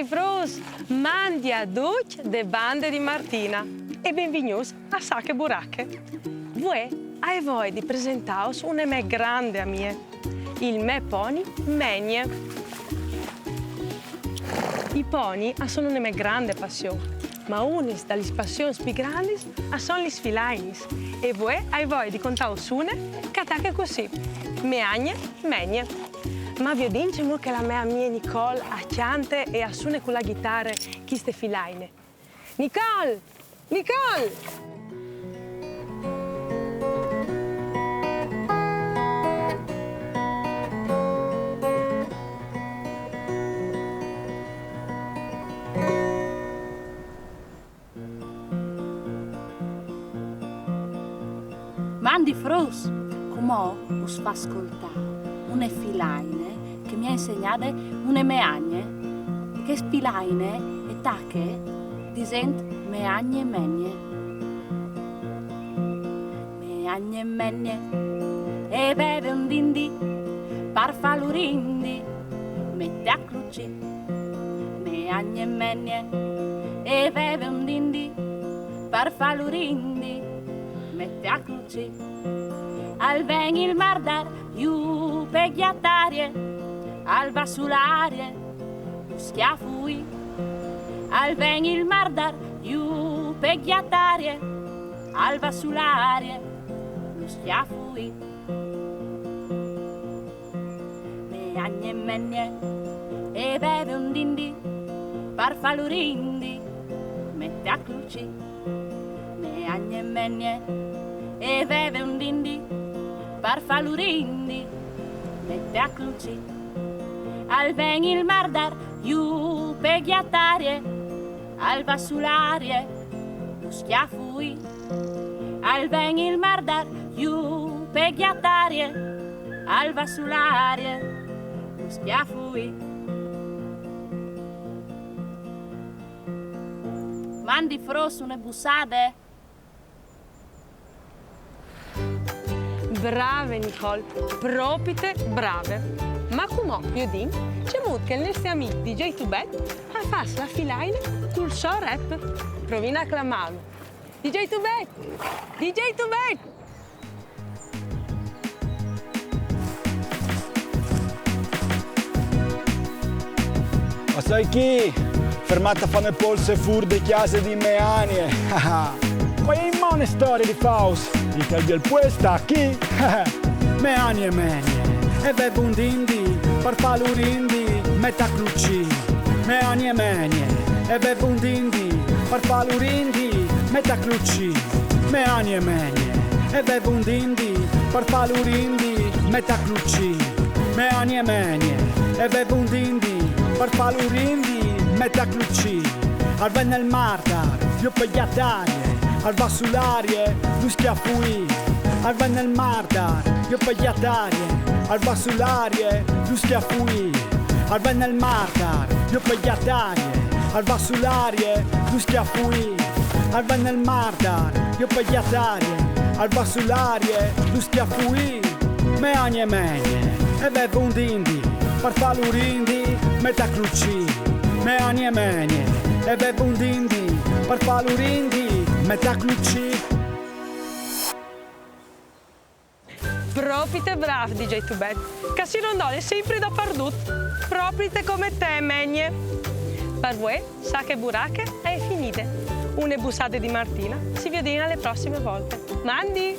Hey Fros, mandi a tutti de bande di Martina e benvenuti a Sacche Buracche. Voi di presentaos una me grande a mie, il me pony Menie. I pony sono una me grande passione, ma unis dalle passioni più grandi sono gli sfilainis. E voi di contaos una che attacca così, Meagne, Menie. Ma vi diciamo che la mia Nicole a chiante e a suona con la chitarra queste filaine. Nicole! Nicole! Mandi Fros, come us fa ascoltare una filaine che mi ha insegnato una meagne, che spilaine e tacche disent meagne menie. Meagne menie e beve un dindi, parfalurindi, mette a cruci. Meagne menie e beve un dindi, parfalurindi, mette a cruci. Al ven il mardar, iu peghiatarie, alba sull'aria, schiafui. Al ven il mardar, iu peghiatarie, alba sull'aria, schiafui. Meagne menie e beve un dindi, parfalurindi, mette a cruci. Meagne menie e beve un dindi, parfalurindi, mette a cruci. Al ven il mardar, iu peghiatarie, alba sull'aria, lo schiafui. Al ven il mardar, iu peghiatarie, alba sull'aria, lo schiafui. Mandi Fros una bussade? Brave Nicole, propite brave. Ma come io dico, c'è molto che i nostri amici DJ Tubet a fare la filaina col suo rap. Provino a clamarlo. DJ Tubet! DJ Tubet! Ma sai chi? Fermata a fare il polso e fur di chiase di meanie. Poi in mano storia di Faust. Il che del puesta chi? Meanie menie. E bevo un dindi, parfalurindi, metta cruci. Meanie menie. E bevo un dindi, parfalurindi, metta cruci. Meanie menie. E bevo un dindi, parfalurindi, metta cruci. Meanie menie. E bevo un dindi, parfalurindi, metta cruci. Al ven nel mardar, io pegliatarie. Al va sull'aria, tu schiaffui. Al ven nel mardar, io pegliatarie. Al va sull'aria, tu schiaffui. Al ven nel mardar, io pegliatarie. Al va sull'aria, tu schiaffui. Al ven nel mardar, io pegliatarie. Al va sull'aria, tu schiaffui. Meagne menie, e bevo un dindi, parfalurindi, metta cruci. Meagne menie, e bevo un dindi, parfalurindi, metta cruci. Propite bravi DJ Tubet, che si rondole sempre da perdut, propite come te, Menie. Per voi, Sacche Buracche è finite. Une bussate di Martina, si vede alle prossime volte. Mandi!